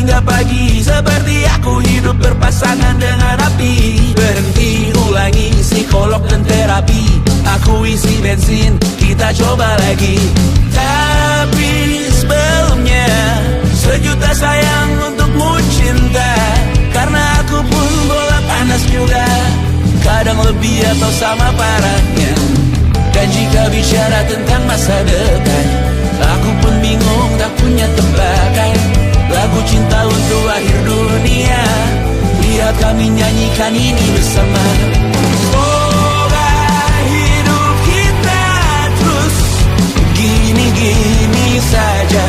hingga pagi. Seperti aku hidup berpasangan dengan api. Berhenti, ulangi psikolog dan terapi. Aku isi bensin, kita coba lagi. Tapi sebelumnya, sejuta sayang untukmu cinta. Karena aku pun bola panas juga, kadang lebih atau sama parahnya. Dan jika bicara tentang masa depan, aku pun bingung tak punya tebakan. Lagu cinta untuk akhir dunia, lihat kami nyanyikan ini bersama. Semoga hidup kita terus gini-gini saja.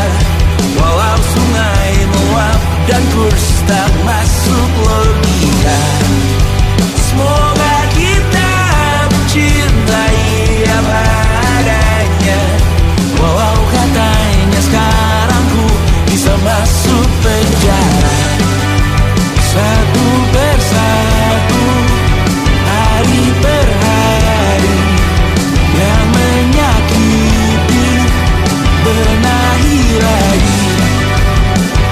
Walau sungai meluap dan kurs tak masuk logika. Semoga kita mencintai apa adanya. Walau katanya sekarang ku bisa masuk penjara. Satu persatu, hari per hari, yang menyakiti benahi lagi.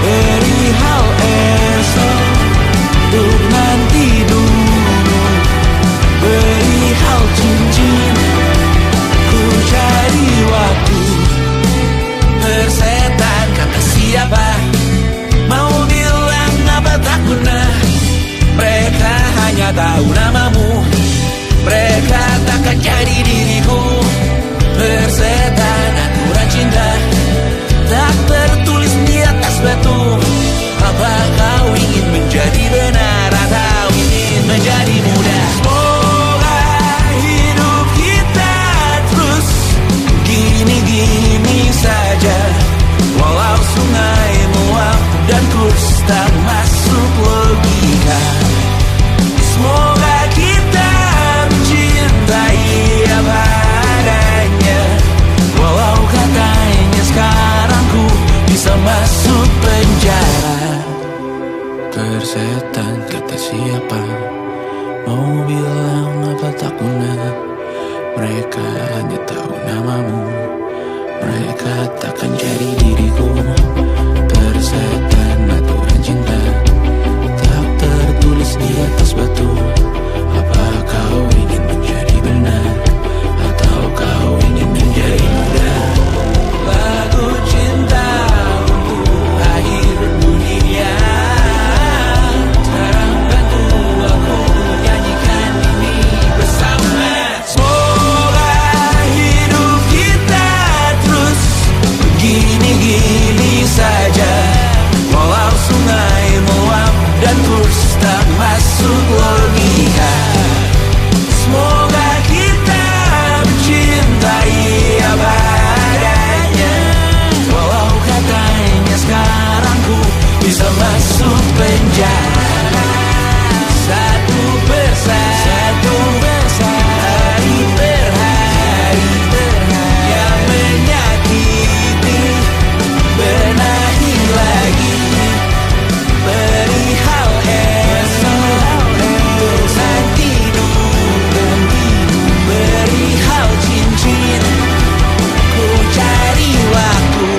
Perihal esok, untuk nanti dulu. Perihal cincin, ku cari waktu. Persetan kata siapa, mau bilang apa tak guna. Mereka hanya tahu namamu, mereka takkan jadi diriku. Persetan aturan cinta, tak tertulis di atas batu. Apa kau ingin menjadi benar atau ingin menjadi muda? Semoga hidup kita terus gini-gini saja. Walau sungai meluap dan kurs tak masuk logika. Semoga kita mencintai apa adanya. Walau katanya sekarang ku bisa masuk penjara. Persetan kata siapa, mau bilang apa tak guna. Mereka hanya tahu namamu, mereka takkan jadi diriku. Persetan aturan cinta, tak tertulis di atas batu. Apa kau ingin menjadi benar atau kau ingin menjadi muda? Lagu cinta untuk akhir dunia, sekarang bantu aku nyanyikan ini bersama. Semoga hidup kita terus gini-gini saja. Walau sungai meluap dan kurs tak masuk logika. Semoga kita mencintai apa adanya. Walau katanya sekarang ku bisa masuk penjara. Satu persatu, hari per hari, yang menyakiti benahi lagi. Perihal esok, untuk nanti dulu. Perihal cincin, ku cari waktu.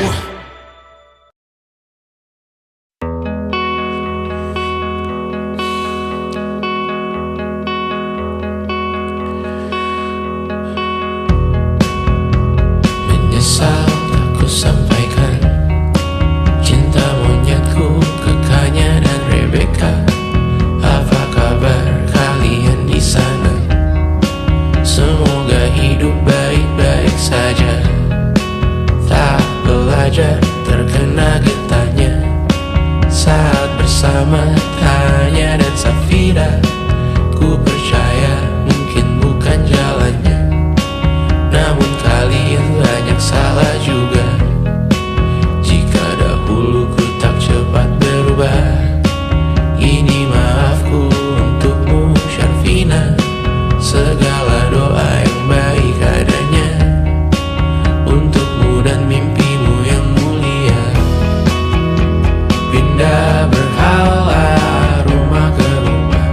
Menyesal aku sampaikan cinta monyetku ke Kanya dan Rebecca. Apa kabar kalian di sana? Semoga hidup baik-baik saja. Tak belajar terkena getahnya saat bersama Tanya dan Safira. Ku percaya mungkin bukan jalannya, namun kalian banyak salah juga. Jika dahulu ku tak cepat berubah, ini maafku untukmu Syarfina. Segala doa yang baik adanya untukmu dan mimpimu yang mulia. Pindah berhala rumah ke rumah,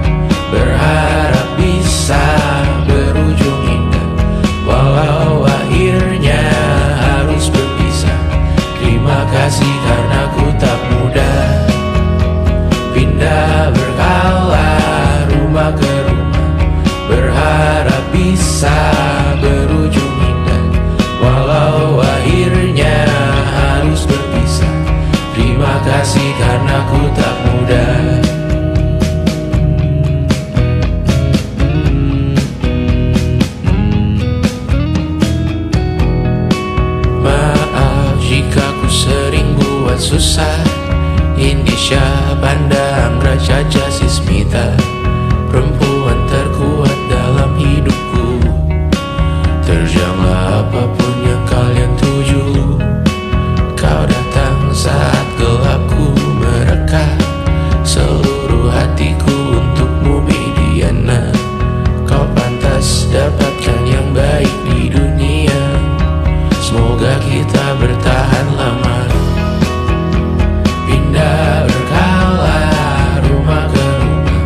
berharap bisa berujung indah. Walau akhirnya harus berpisah. Pindah berkala rumah ke rumah, berharap bisa berujung indah. Walau akhirnya harus berpisah, terima kasih karena ku tak mudah. Maaf jika ku sering buat susah. Indonesia pandang Raja Jasismita, perempuan terkuat dalam hidupku. Terjanglah apapun yang kalian tuju. Kau datang saat gelapku mereka, seluruh hatiku untukmu Mediana. Kau pantas dapatkan yang baik di dunia, semoga kita bertahan lama. Pindah berkala rumah ke rumah,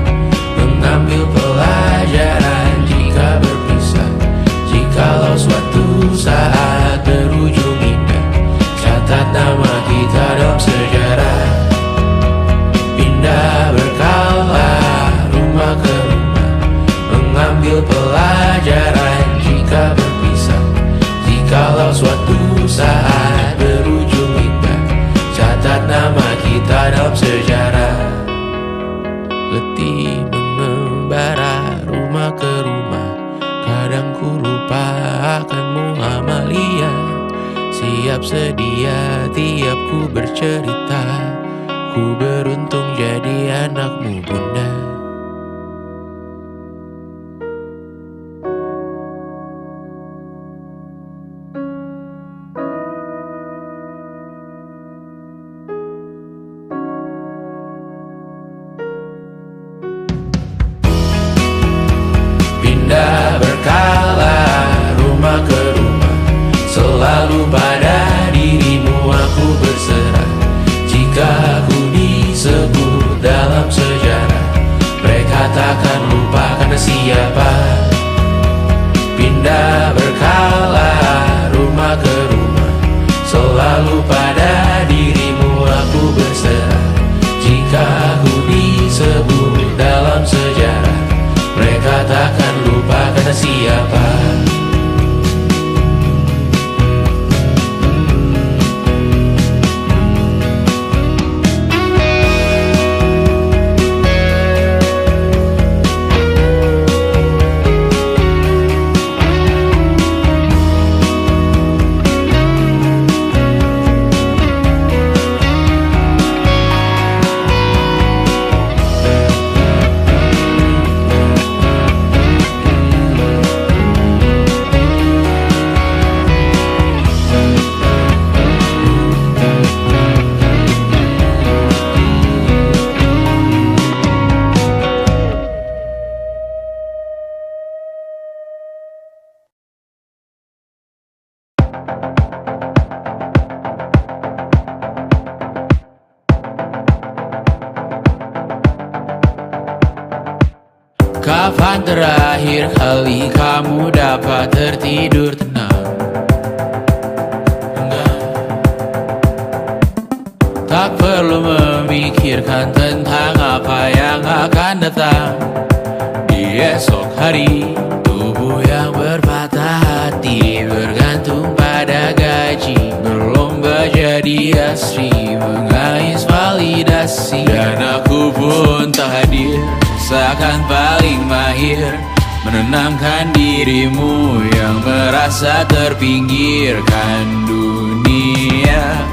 mengambil pelajaran jika berpisah. Jikalau suatu saat berujung indah, catat nama kita dalam sejarah. Pindah berkala rumah ke rumah, mengambil pelajaran jika berpisah. Jikalau suatu saat berujung indah, catat nama kita dalam sejarah. Letih mengembara rumah ke rumah, kadang ku lupa akanmu Amalia. Siap sedia tiap ku bercerita, ku beruntung jadi anakmu bunda. Pindah berkala rumah ke rumah, selalu pada dirimu aku berserah. Jika aku disebut dalam sejarah, mereka takkan lupa karena siapa. Pindah berkala rumah ke rumah, selalu pada dirimu aku berserah. Jika aku disebut dalam sejarah, mereka takkan lupa karena siapa. Kapan terakhir kali kamu dapat tertidur tenang? Enggak. Tak perlu memikirkan tentang apa yang akan datang di esok hari. Tubuh yang berpatah hati bergantung pada gaji, berlomba jadi asri, mengais validasi. Dan aku pun tak hadir, seakan paling mahir menenangkan dirimu yang merasa terpinggirkan dunia.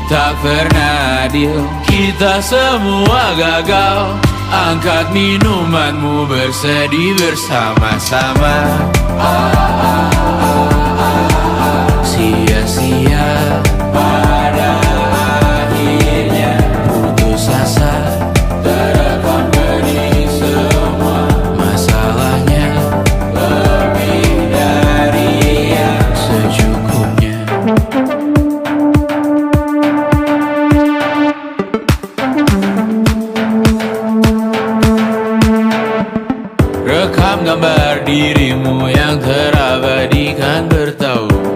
Tak pernah adil, kita semua gagal. Angkat minumanmu, bersedih bersama-sama. Sia-sia pada akhirnya putus asa, terekam benih semua. Masalahnya lebih dari yang secukupnya. Rekam gambar dirimu yang terabadikan bertahun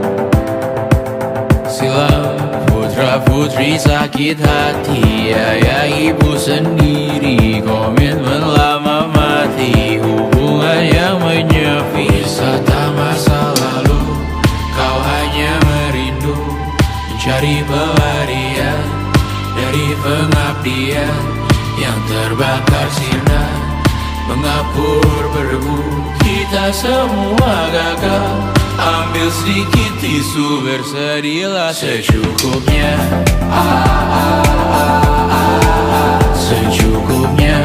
silam. Putra Kak Putri sakit hati, ayah ibu sendiri, komitmen lama mati, hubungan yang menyepi. Wisata masa lalu, kau hanya merindu, mencari pelarian dari pengabdian yang terbakar sinar, mengapur berdebu. Kita semua gagal. Ambil sedikit tisu, bersedialah secukupnya. Secukupnya,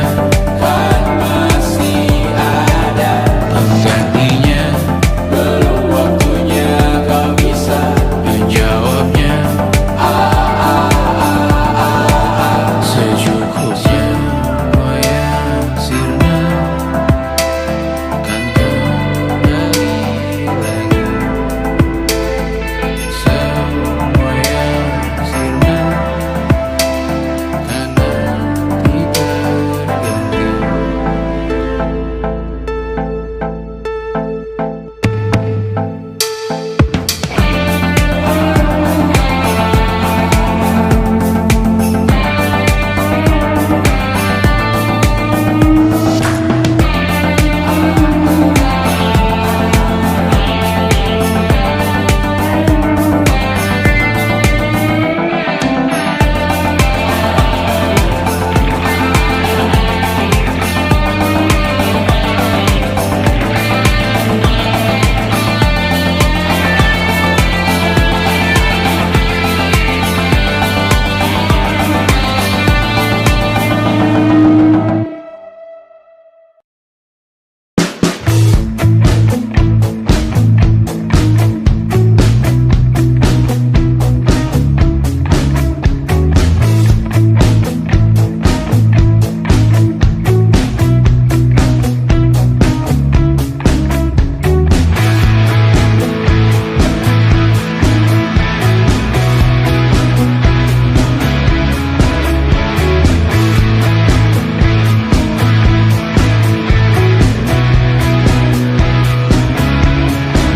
kan masih ada penggantinya. Belum waktunya kau bisa menjawabnya. Secukupnya, goyang sirna, kan kembali lagi. Semua yang sirna, kan nanti terganti.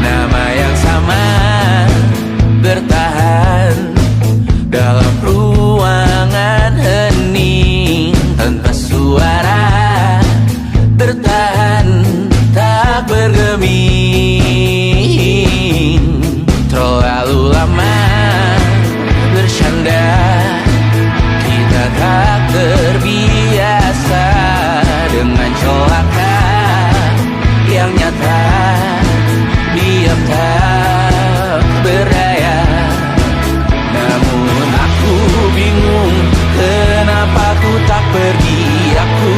Nama yang sama bertahan dalam ruangan hening tanpa suara, bertahan tak bergeming. Terlalu lama bercanda, kita tak terbiasa dengan celaka yang nyata. Diam tak berdaya, namun aku bingung kenapa ku tak pergi. Aku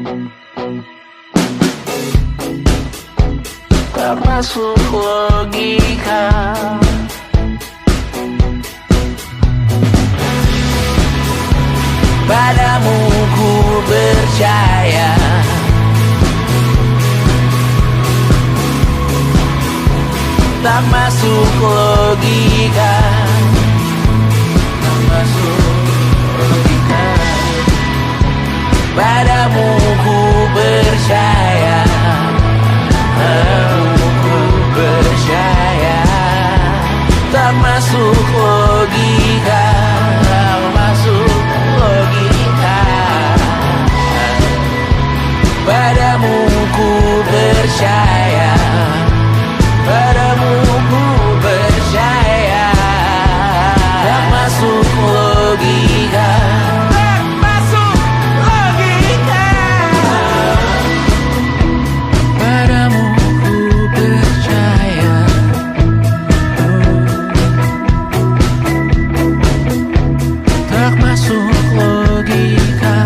tak masuk logika. Padamu ku percaya, tak masuk logika, tak masuk logika. Padamu ku percaya, padamu ku percaya, tak masuk logika, tak masuk logika. Padamu ku percaya, padamu ku percaya, tak masuk logika, tak masuk logika. Padamu ku percaya, tak masuk logika.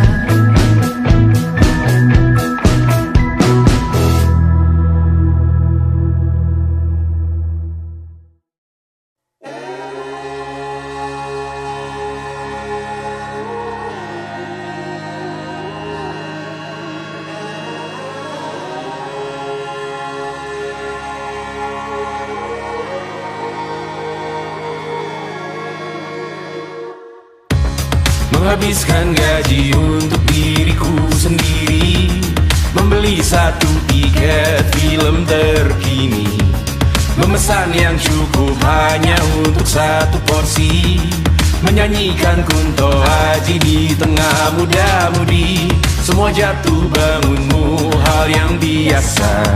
Menghabiskan gaji untuk diriku sendiri, membeli satu tiket film terkini, memesan yang cukup hanya untuk satu porsi, menyanyikan Kunto Aji di tengah muda-mudi. Semua jatuh bangunmu hal yang biasa,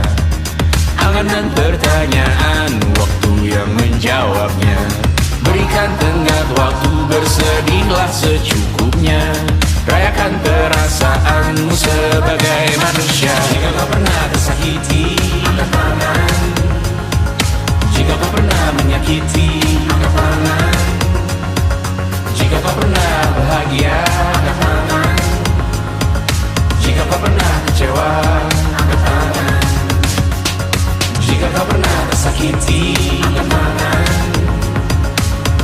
angan dan pertanyaan, waktu yang menjawabnya. Berikan tenggat waktu, bersedihlah secukupnya, rayakan perasaanmu sebagai manusia. Jika kau pernah tersakiti, angkat tangan. Jika kau pernah menyakiti, angkat tangan. Jika kau pernah bahagia, angkat tangan. Jika kau pernah kecewa, angkat tangan. Jika kau pernah tersakiti, angkat tangan.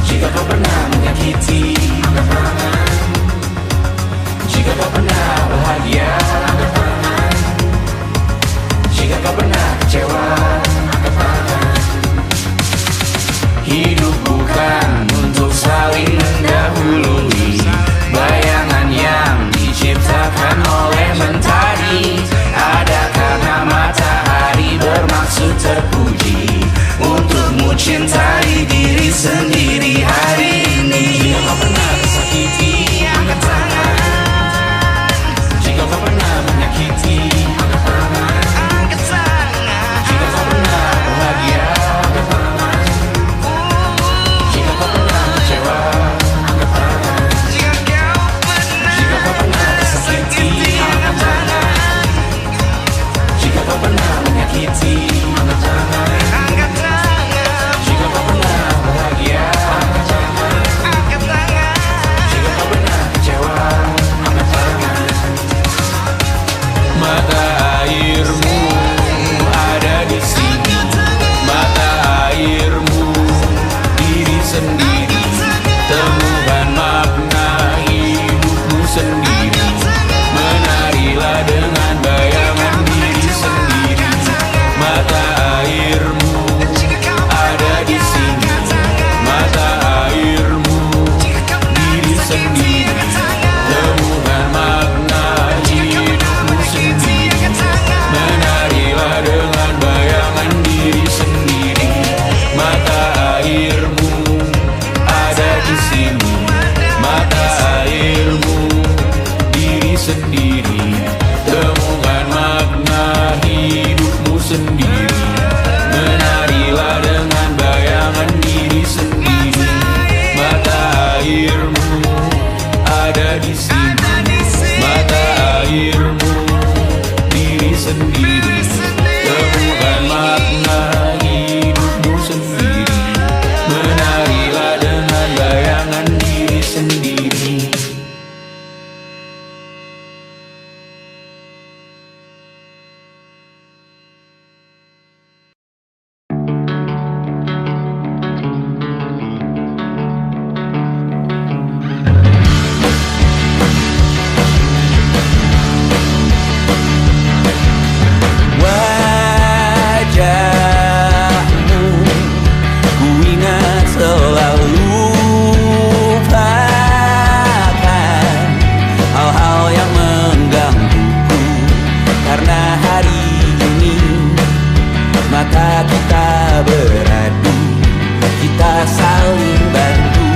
Jika kau pernah menyakiti, angkat tangan. Jika kau pernah bahagia, angkat tangan. Jika kau pernah kecewa, angkat tangan. Hidup bukan untuk saling mendahului, bayangan yang diciptakan oleh mentari. Ada karena matahari bermaksud terpuji, untukmu cintai diri sendiri hari ini. Jika kau pernah tersakiti, angkat tangan. Jika kau pernah menyakiti, angkat tangan. Jika kau pernah bahagia, angkat tangan. Jika kau pernah kecewa, angkat tangan. Jika kau pernah tersakiti, angkat tangan. Jika kau pernah menyakiti, angkat tangan. Jika kau pernah bahagia, angkat tangan. Jika kau pernah kecewa, angkat tangan. Mata airmu ada di sini, mata airmu diri sendiri, temukan makna hidupmu sendiri, menarilah dengan bayangan diri sendiri. Mata airmu ada di sini, mata airmu diri sendiri, temukan makna hidupmu sendiri, menarilah dengan bayangan diri sendiri. Mata airmu ada di sini, mata airmu diri sendiri, temukan makna hidupmu sendiri, menarilah dengan bayangan diri sendiri. Mata airmu ada di sini, mata airmu diri sendiri, temukan makna hidupmu sendiri, menarilah dengan bayangan diri sendiri. maka kita beradu, kita saling bantu,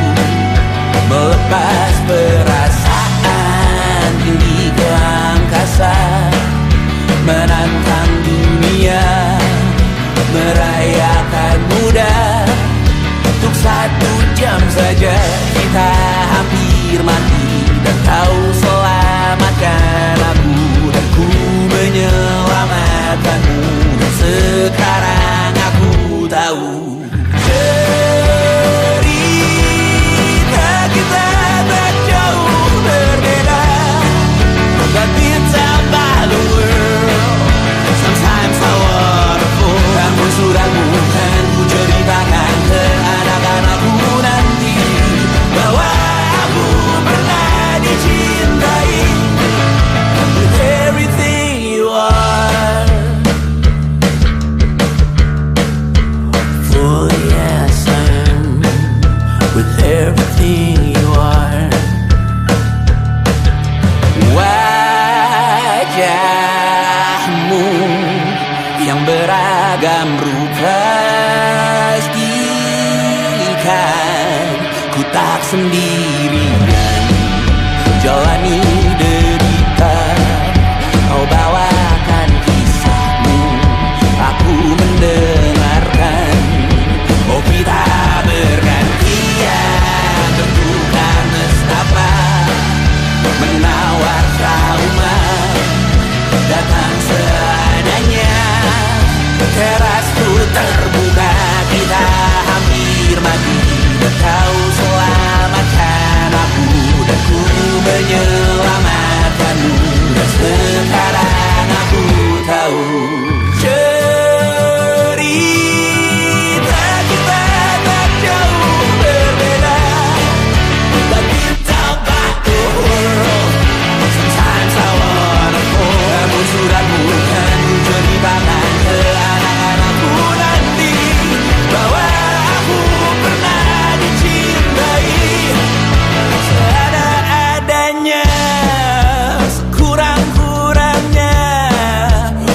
melepas perasaan tinggi ke angkasa, menantang dunia, merayakan muda. Untuk 1 jam saja kita hampir mati, dan kau selamatkan aku, dan ku menyelamatkanmu. Dan sekarang aku tahu cerita kita tak jauh berbeda, but it's about the world. Sometimes I wanna fall. Namun suratmu kan ku ceritakan ke anak-anakku nanti, bahwa aku pernah dicintai with everything you are. For yes I am with everything you are. Wajahmu yang beragam rupa pastikan ku tak sendirian jalani derita. Kau bawakan kisahmu, aku mendengarkan. Oh kita bergantian bentukan nestapa, menawar trauma datang seadanya. Teras ku terbuka, kita hampir mati, dan kau selamatkan aku, dan ku menyelamatkanmu. Dan sekarang aku tahu cerita kita tak jauh berbeda, but it's about the world. Sometimes I wanna fall. Namun suratmu kan ku ceritakan ke anak-anakku nanti, bahwa aku pernah dicintai seada-adanya, sekurang-kurangnya.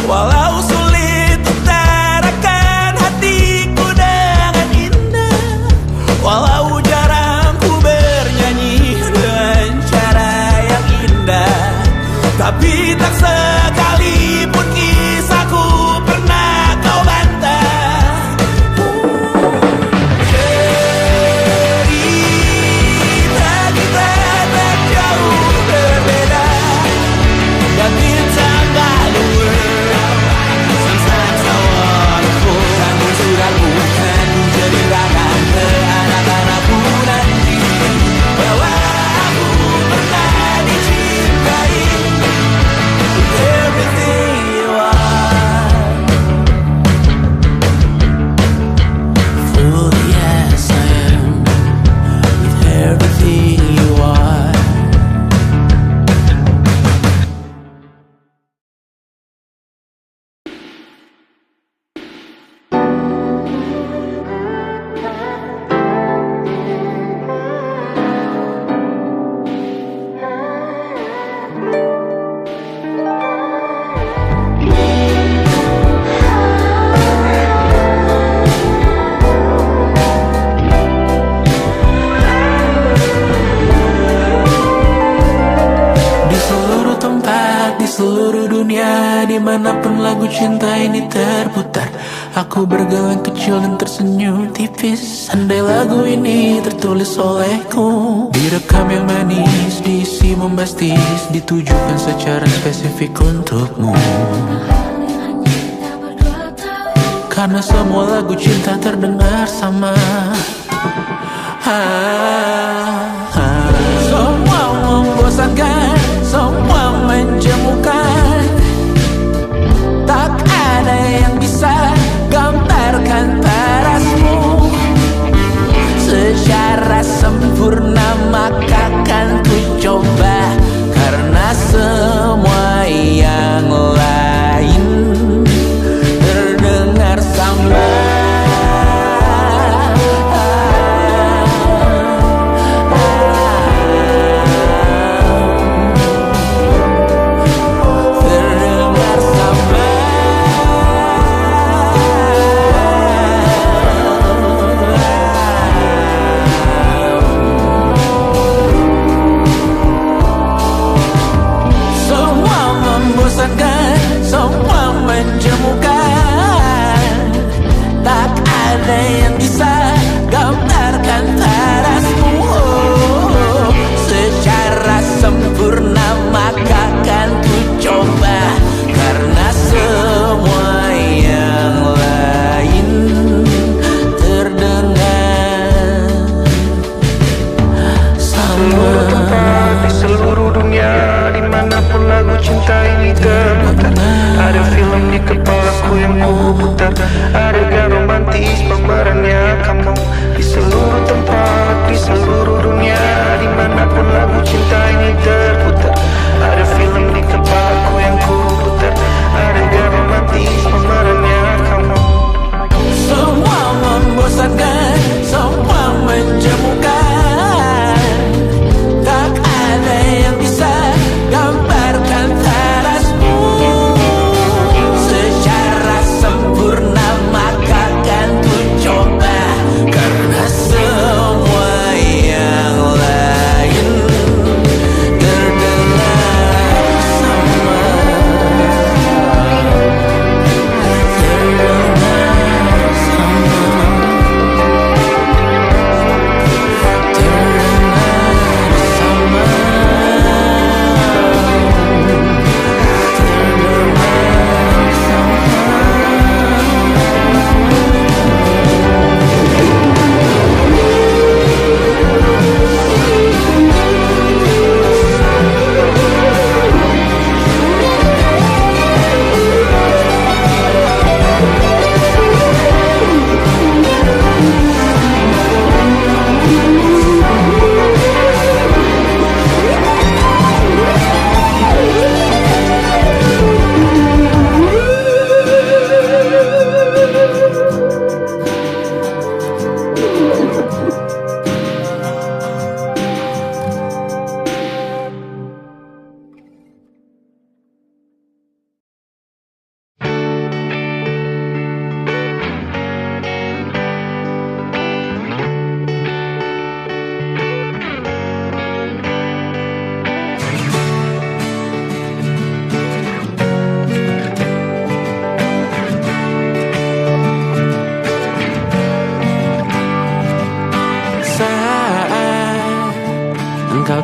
Walau sulit utarakan hatiku dengan indah, walau jarang ku bernyanyi dengan cara yang indah, tapi tak sekalipun kisahku pernah kau bantah. Cerita kita tak jauh berbeda, but it's about the world. Sometimes I wanna fall. Namun suratmu kan ku ceritakan ke anak-anakku nanti, bahwa aku pernah dicintai with everything you are. For yes I am with everything you are. Di seluruh tempat, di seluruh dunia, dimanapun lagu cinta ini terputar, aku bergeleng kecil dan tersenyum tipis. Andai lagu ini tertulis olehku, direkam yang manis, diisi bombastis, ditujukan secara spesifik untukmu. Karena semua lagu cinta terdengar sama. Semua membosankan, semua menjemukan, tak ada yang bisa gambarkan parasmu secara sempurna. Maka kan ku coba, karena semua yang lain terdengar sama.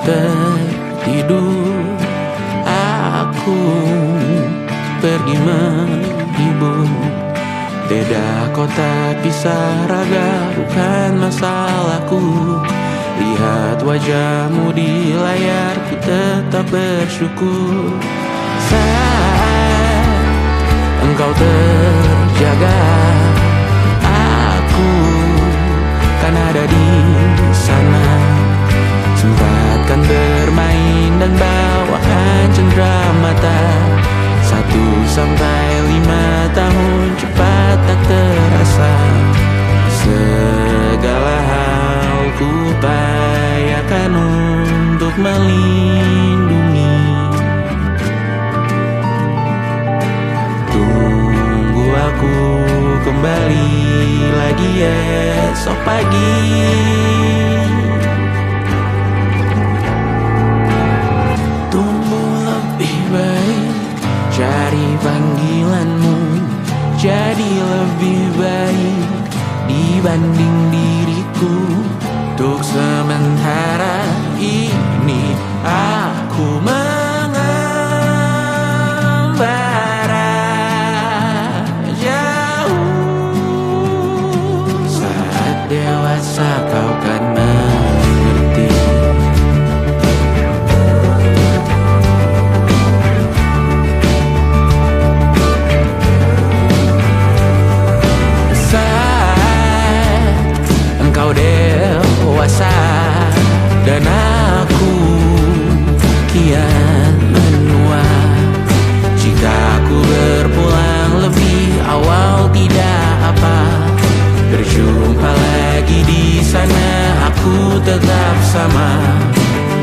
tertidur, aku pergi menghibur. Beda kota pisah raga bukan masalahku. Lihat wajahmu di layar, ku tetap bersyukur. Saat engkau terjaga, aku kan ada di sana. Sempatkan bermain dan bawakan cendera mata. 1-5 tahun cepat tak terasa. Segala hal ku upayakan untuk melindungi. Tunggu aku kembali lagi esok pagi. Tumbuh lebih baik, cari panggilanmu, jadi lebih baik dibanding diriku. Untuk sementara ini aku mengembara jauh. Saat dewasa kau kan mengerti. Engkau dewasa dan aku kian menua. Jika aku berpulang lebih awal tidak apa. Berjumpa lagi di sana, aku tetap sama.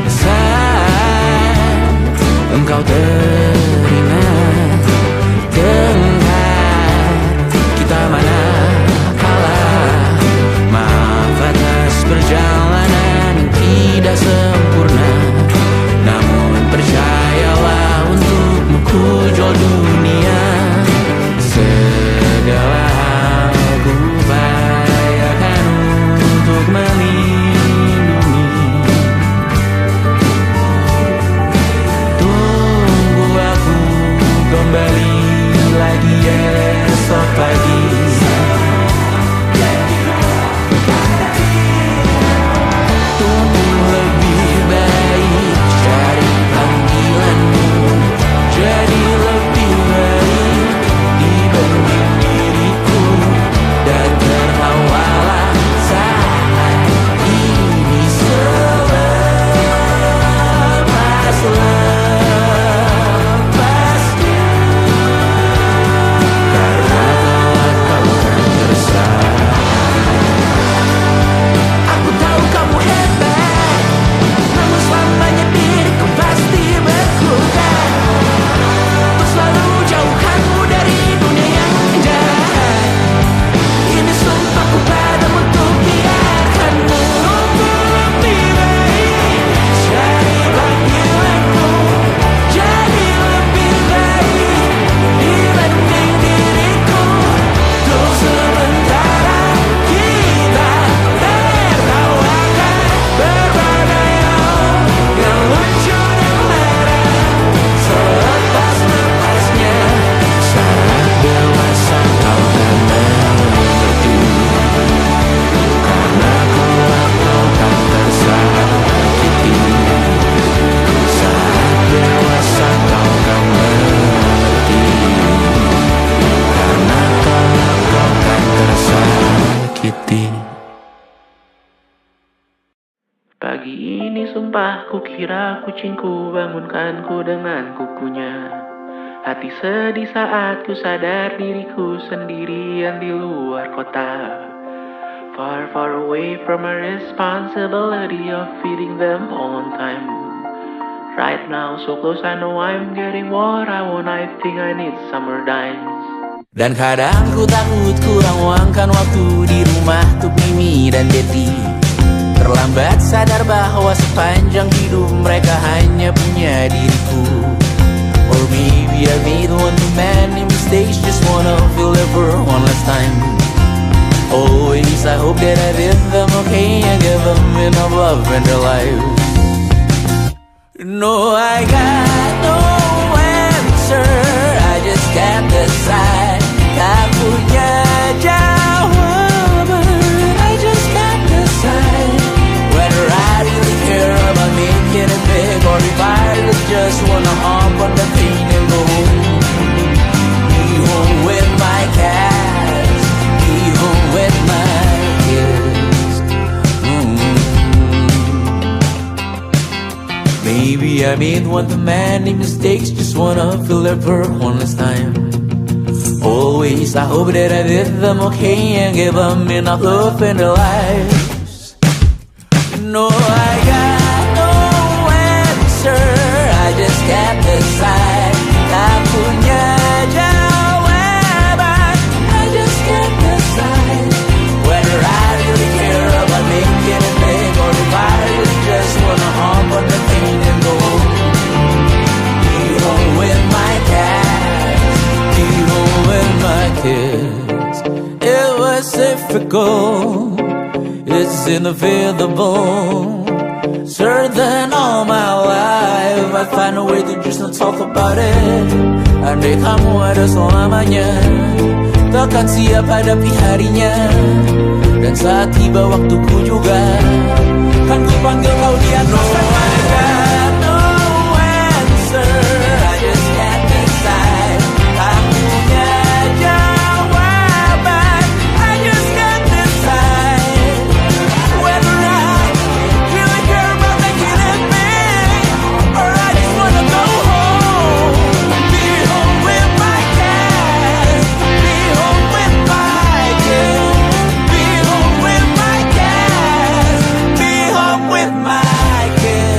Saat engkau teringat dengar kita mana perjalanan yang tidak sempurna. Namun percayalah, untukmu ku jual dunia. Segala hal ku upayakan untuk melindungi. Tunggu aku kembali lagi esok pagi. Pagi ini sumpah kukira kucingku bangunkanku dengan kukunya. Hati sedih saat ku sadar diriku sendirian di luar kota. Far, far away from a responsibility of feeding them on time. Right now so close, I know I'm getting what I want. I think I need summer dimes. Dan kadang ku takut kurang luangkan waktu di rumah untuk Mimi dan Betty. Terlambat sadar bahwa sepanjang hidup mereka hanya punya diriku. Or maybe I made one too many mistakes, just wanna feel ever one last time. Always I hope that I did them okay and give them enough love in their lives. No, I got no answer, I just can't decide. Tak punya jawaban, I just can't decide whether I really care about making it big, or if I really just wanna hop on the plane and go be home with my cats, be home with my kids. Maybe I made one too many mistakes, just wanna feel their perk one last time. Always, I hope that I did them okay and give them enough love in their lives. No, I got no answer, I just can't decide. Tak punya jawaban, I just can't decide whether I really care about making it big, or if I really just wanna hop on the plane and go be home with my cats, be home with my kids. It was difficult, it's inevitable. Certain all my life I find a way to just not talk about it. Andai kamu ada selamanya, takkan siap hadapi harinya. Dan saat tiba waktuku juga, kan ku panggil kau di atas sana. No answer, I just can't decide. Tak punya jawaban, I just can't decide whether I really care about making it big, or I just wanna go home, be home with my cats, be home with my kids, be home with my cats, be home with my kids.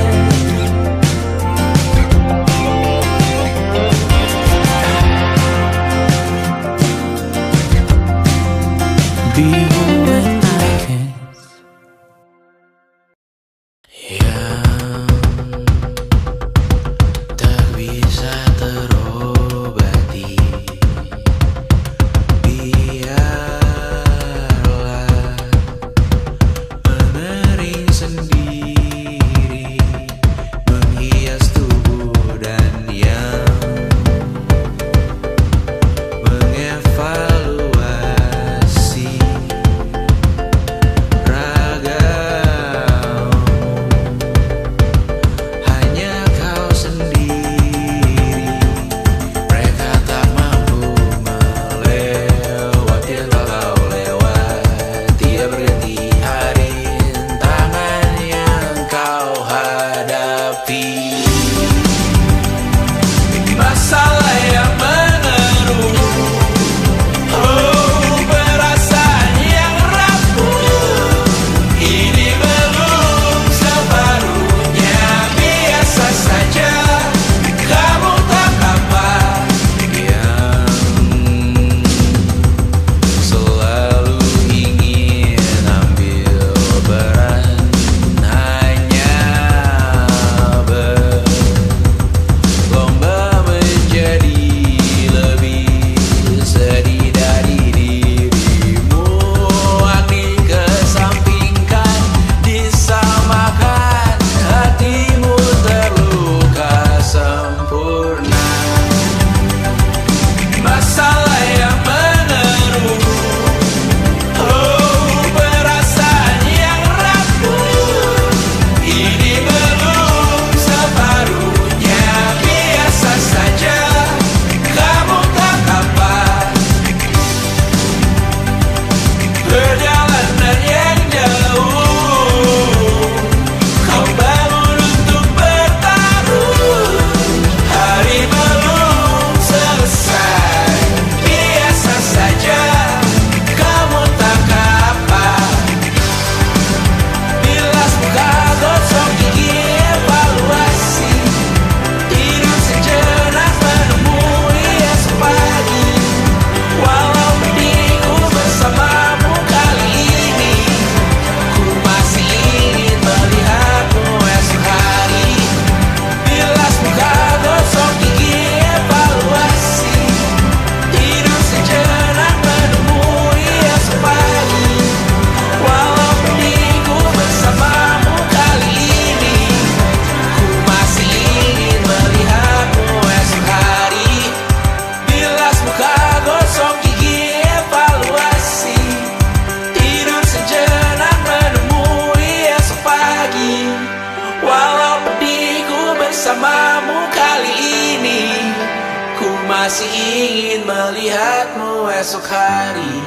ingin melihatmu esok hari.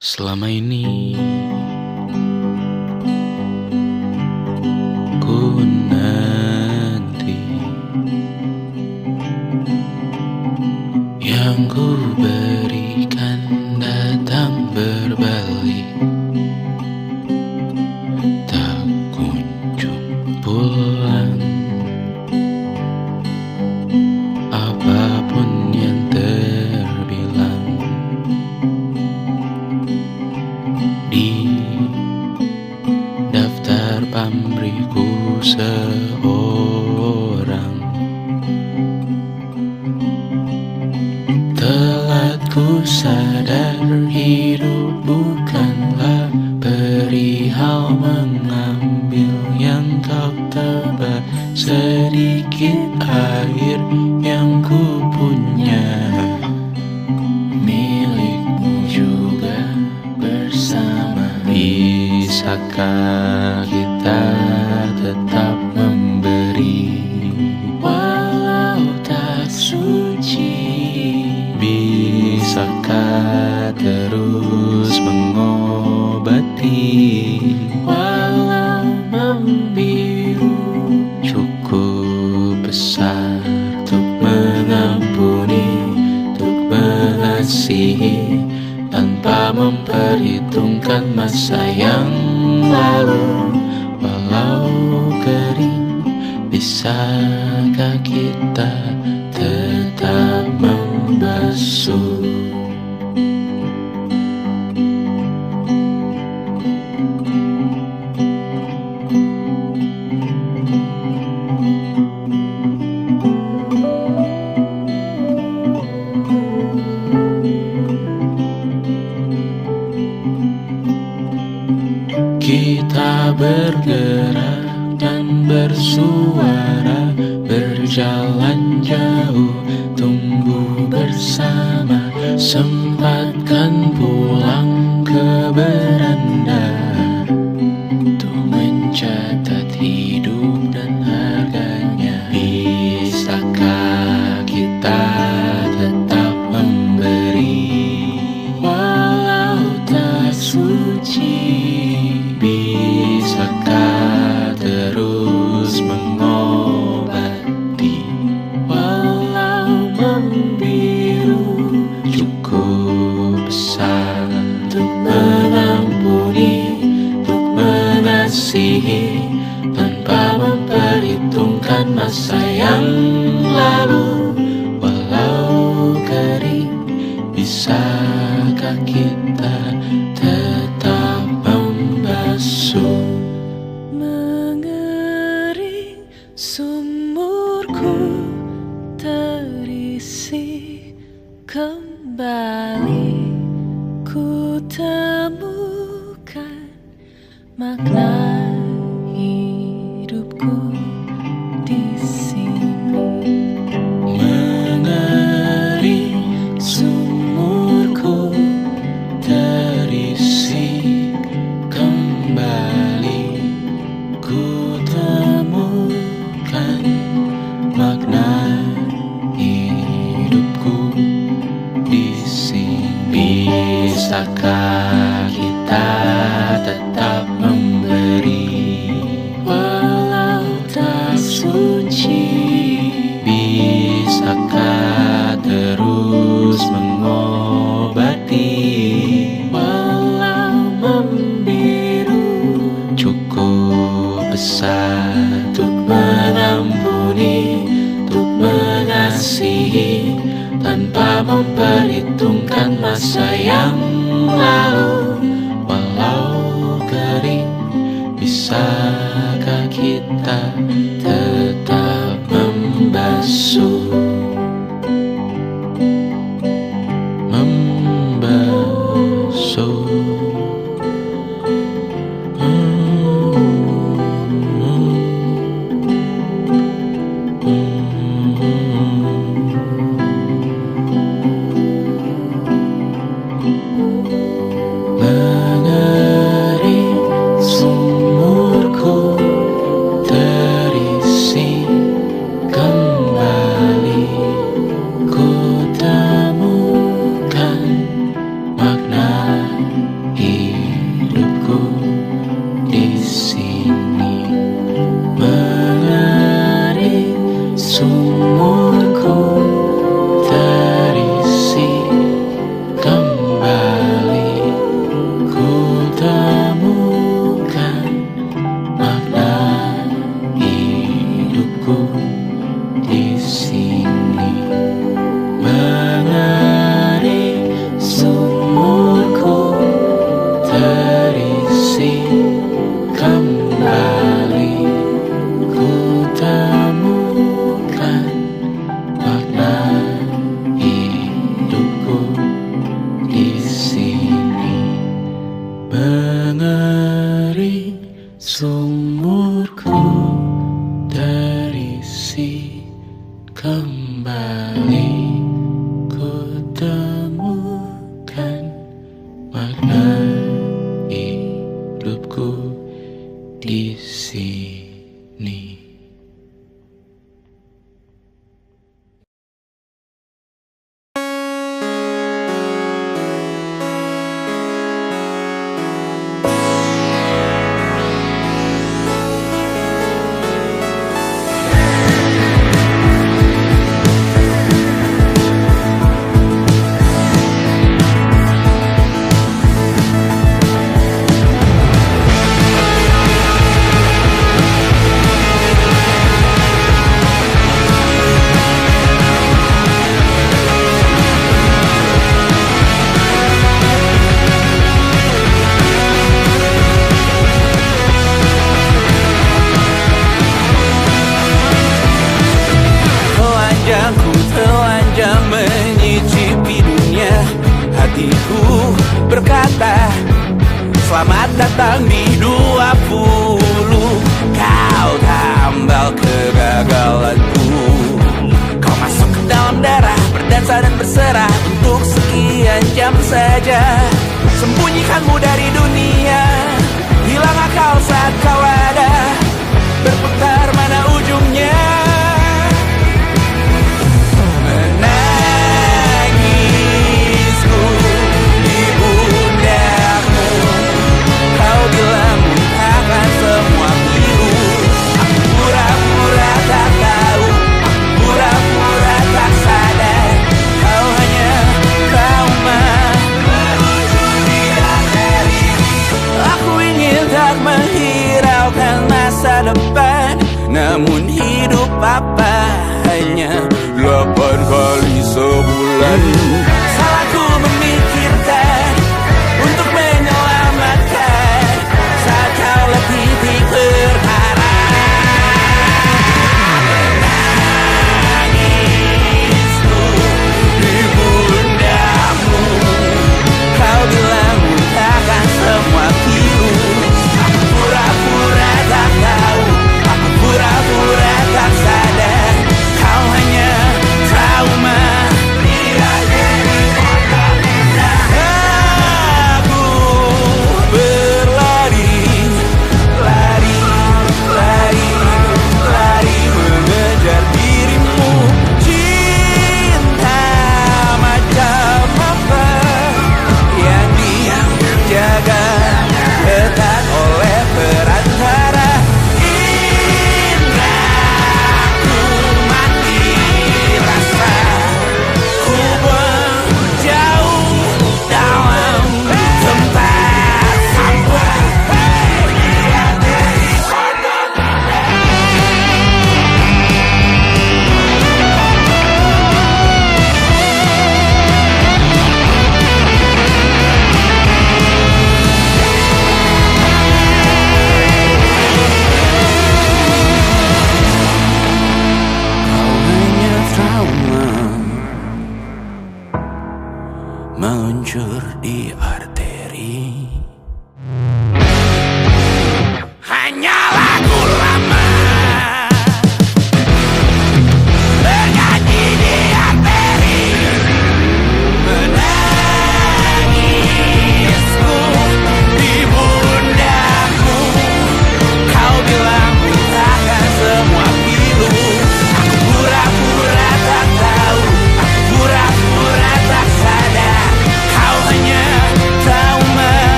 Selama ini ku nanti yang ku berikan datang berbalik, tak kunjung pulang. Apapun yang terbilang di daftar pamrihku seorang, telah ku sadar hidup bukanlah perihal mengambil yang kau tebar. Sedikit air yang ku punya milikmu juga bersama. Bisakah kita tetap memberi walau tak suci? Bisakah terus mengobati walau membiru? Cukup besar untuk mengampuni, untuk mengasihi, tanpa memperhitungkan masa yang lalu. Walau kering, bisakah kita tetap membasuh? Kita bergerak dan bersuara, berjalan jauh, tumbuh bersama. Sempatkan pulang ke beranda untuk mencatat hidup dan harganya. Bisakah kita tetap memberi walau tak suci? Bisakah terus mengobati walau membiru? Cukup besar untuk mengampuni, untuk mengasihi, tanpa memperhitungkan masa yang lalu. Walau kering, bisakah kita tetap membasuh? Mengering sumurku terisi kembali, ku temukan makna hidupku di sini. Mengering sumurku terisi kembali, ku temukan makna hidupku di sini. Bisakah kita tetap memberi walau tak suci? Bisakah terus mengobati walau membiru? Cukup besar untuk mengampuni, untuk mengasihi, tanpa memperhitungkan masa yang lalu. Walau kering, bisakah kita tetap membasuh? Membasuh. Mengering sumurku sumurku terisi kembali. Ku temukan makna hidupku di sini. Mengering sumurku terisi kembali. Ku temukan makna hidupku di sini. Mengering sumurku terisi kembali. Ku temukan makna hidupku di sini. Telanjang menyicipi dunia. Hatiku berkata selamat datang di 20. Kau tambal kegagalanku. Kau masuk ke dalam darah, berdansa dan berserah untuk sekian jam saja. Sembunyikanmu dari dunia, hilang akal saat kau ada. Berputar mana ujungnya. Depan, namun hidup apa hanya 8 kali sebulan. Salahku memikirkan untuk menyelamatkan saat kau letih berharap. Menangisku di pundamu. Kau bilang takkan semua pilu. Pura-pura tak tahu, aku pura-pura tak sadar. Kau hanya trauma. Aku berlari, lari, lari, lari mengejar dirimu. Cinta macam apa yang dijaga ketat oleh perantara indraku mati rasa. Ku buang jauh dalam tempat sampah. Meluncur di